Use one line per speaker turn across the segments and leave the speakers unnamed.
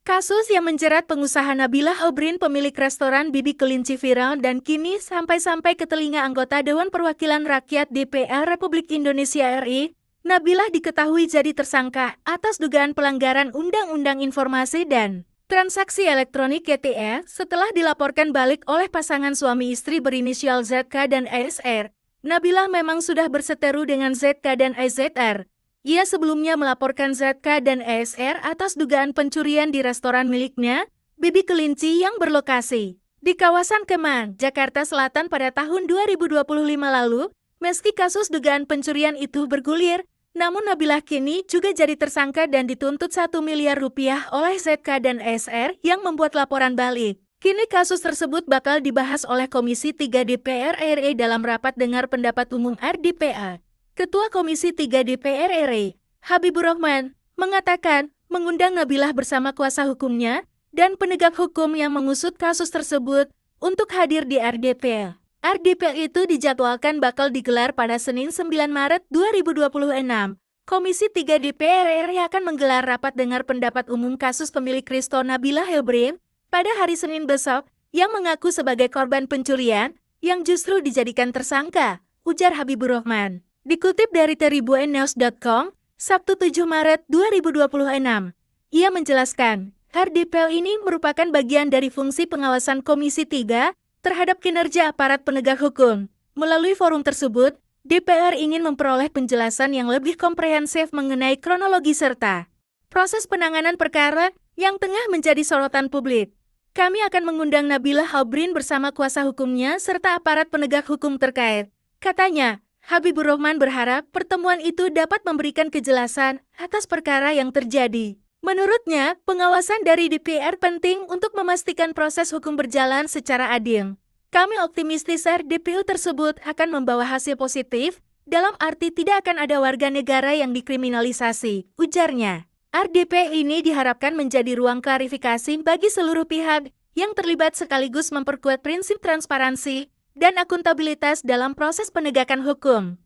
Kasus yang menjerat pengusaha Nabila Obrin pemilik restoran Bibi Kelinci viral dan kini sampai-sampai ke telinga anggota Dewan Perwakilan Rakyat DPR Republik Indonesia RI. Nabila diketahui jadi tersangka atas dugaan pelanggaran Undang-Undang Informasi dan Transaksi Elektronik (YTE) setelah dilaporkan balik oleh pasangan suami istri berinisial ZK dan ASR. Nabila memang sudah berseteru dengan ZK dan AZR. Ia sebelumnya melaporkan ZK dan ASR atas dugaan pencurian di restoran miliknya, Bibi Kelinci yang berlokasi di kawasan Kemang, Jakarta Selatan pada tahun 2025 lalu. Meski kasus dugaan pencurian itu bergulir, namun Nabila kini juga jadi tersangka dan dituntut 1 miliar rupiah oleh ZK dan ASR yang membuat laporan balik. Kini kasus tersebut bakal dibahas oleh Komisi 3 DPR RI dalam rapat dengar pendapat umum RDPA. Ketua Komisi 3 DPR RI, Habibur Rahman, mengatakan mengundang Nabila bersama kuasa hukumnya dan penegak hukum yang mengusut kasus tersebut untuk hadir di RDPA. RDPA itu dijadwalkan bakal digelar pada Senin 9 Maret 2026. Komisi 3 DPR RI akan menggelar rapat dengar pendapat umum kasus pemilik resto Nabila Obrin pada hari Senin besok yang mengaku sebagai korban pencurian yang justru dijadikan tersangka, ujar Habibur Rahman. Dikutip dari tribunnews.com, Sabtu 7 Maret 2026, ia menjelaskan, RDPA ini merupakan bagian dari fungsi pengawasan Komisi 3 terhadap kinerja aparat penegak hukum. Melalui forum tersebut, DPR ingin memperoleh penjelasan yang lebih komprehensif mengenai kronologi serta proses penanganan perkara yang tengah menjadi sorotan publik. Kami akan mengundang Nabila Obrin bersama kuasa hukumnya serta aparat penegak hukum terkait, katanya. Habibur Rahman berharap pertemuan itu dapat memberikan kejelasan atas perkara yang terjadi. Menurutnya, pengawasan dari DPR penting untuk memastikan proses hukum berjalan secara adil. Kami optimistis RDPU tersebut akan membawa hasil positif, dalam arti tidak akan ada warga negara yang dikriminalisasi, ujarnya. RDP ini diharapkan menjadi ruang klarifikasi bagi seluruh pihak yang terlibat sekaligus memperkuat prinsip transparansi dan akuntabilitas dalam proses penegakan hukum.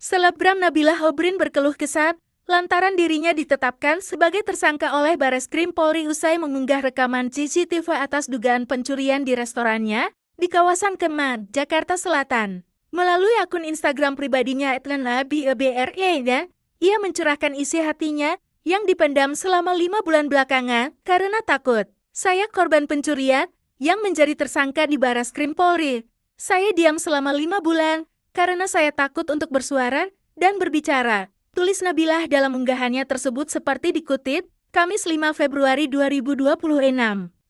Selebgram Nabila Obrin berkeluh kesah lantaran dirinya ditetapkan sebagai tersangka oleh Bareskrim Polri usai mengunggah rekaman CCTV atas dugaan pencurian di restorannya di kawasan Kemang, Jakarta Selatan. Melalui akun Instagram pribadinya @lenabibri, ia mencurahkan isi hatinya yang dipendam selama 5 bulan belakangan karena takut. Saya korban pencurian yang menjadi tersangka di Bareskrim Polri. Saya diam selama 5 bulan karena saya takut untuk bersuara dan berbicara, tulis Nabila dalam unggahannya tersebut seperti dikutip, Kamis 5 Februari 2026.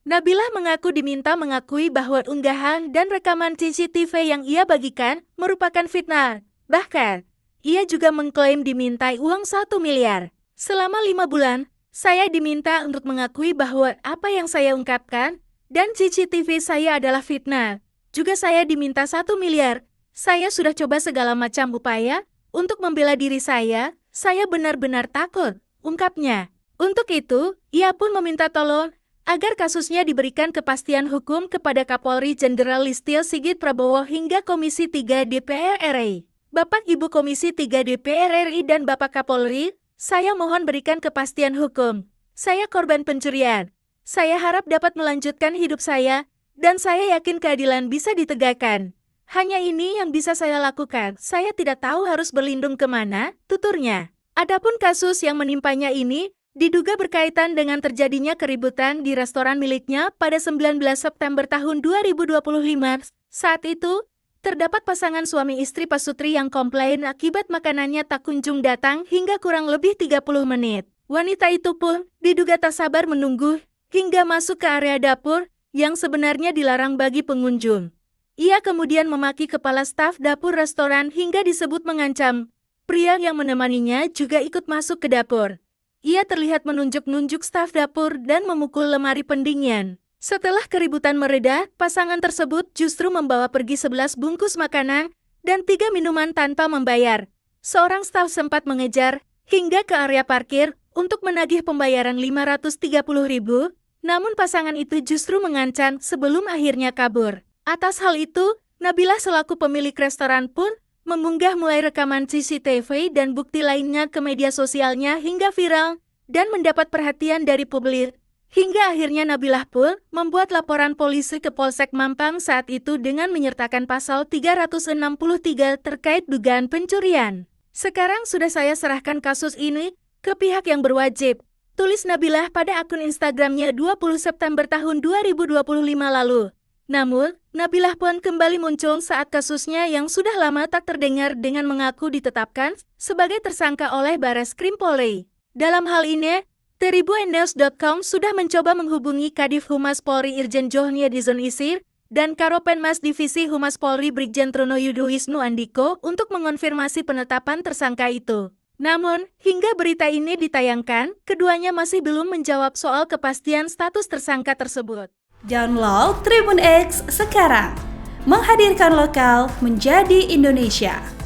Nabila mengaku diminta mengakui bahwa unggahan dan rekaman CCTV yang ia bagikan merupakan fitnah. Bahkan, ia juga mengklaim dimintai uang 1 miliar. Selama 5 bulan, saya diminta untuk mengakui bahwa apa yang saya ungkapkan dan CCTV saya adalah fitnah. Juga saya diminta 1 miliar. Saya sudah coba segala macam upaya untuk membela diri saya benar-benar takut, ungkapnya. Untuk itu, ia pun meminta tolong agar kasusnya diberikan kepastian hukum kepada Kapolri Jenderal Listio Sigit Prabowo hingga Komisi 3 DPR RI. Bapak Ibu Komisi 3 DPR RI dan Bapak Kapolri, saya mohon berikan kepastian hukum. Saya korban pencurian. Saya harap dapat melanjutkan hidup saya, dan saya yakin keadilan bisa ditegakkan. Hanya ini yang bisa saya lakukan, saya tidak tahu harus berlindung kemana, tuturnya. Adapun kasus yang menimpanya ini, diduga berkaitan dengan terjadinya keributan di restoran miliknya pada 19 September tahun 2025. Saat itu, terdapat pasangan suami istri Pasutri yang komplain akibat makanannya tak kunjung datang hingga kurang lebih 30 menit. Wanita itu pun diduga tak sabar menunggu hingga masuk ke area dapur yang sebenarnya dilarang bagi pengunjung. Ia kemudian memaki kepala staf dapur restoran hingga disebut mengancam. Pria yang menemaninya juga ikut masuk ke dapur. Ia terlihat menunjuk-nunjuk staf dapur dan memukul lemari pendingin. Setelah keributan mereda, pasangan tersebut justru membawa pergi 11 bungkus makanan dan 3 minuman tanpa membayar. Seorang staf sempat mengejar hingga ke area parkir untuk menagih pembayaran 530.000. Namun pasangan itu justru mengancam sebelum akhirnya kabur. Atas hal itu, Nabila selaku pemilik restoran pun mengunggah mulai rekaman CCTV dan bukti lainnya ke media sosialnya hingga viral dan mendapat perhatian dari publik. Hingga akhirnya Nabilah pun membuat laporan polisi ke Polsek Mampang saat itu dengan menyertakan pasal 363 terkait dugaan pencurian. Sekarang sudah saya serahkan kasus ini ke pihak yang berwajib, tulis Nabilah pada akun Instagramnya 20 September tahun 2025 lalu. Namun, Nabilah pun kembali muncul saat kasusnya yang sudah lama tak terdengar dengan mengaku ditetapkan sebagai tersangka oleh Bareskrim Polri. Dalam hal ini, Tribunnews.com sudah mencoba menghubungi Kadif Humas Polri Irjen Johnia Dizon Isir dan Karopenmas Divisi Humas Polri Brigjen Truno Yudo Wisnu Andiko untuk mengonfirmasi penetapan tersangka itu. Namun, hingga berita ini ditayangkan, keduanya masih belum menjawab soal kepastian status tersangka tersebut.
Download Tribun X sekarang, menghadirkan lokal menjadi Indonesia.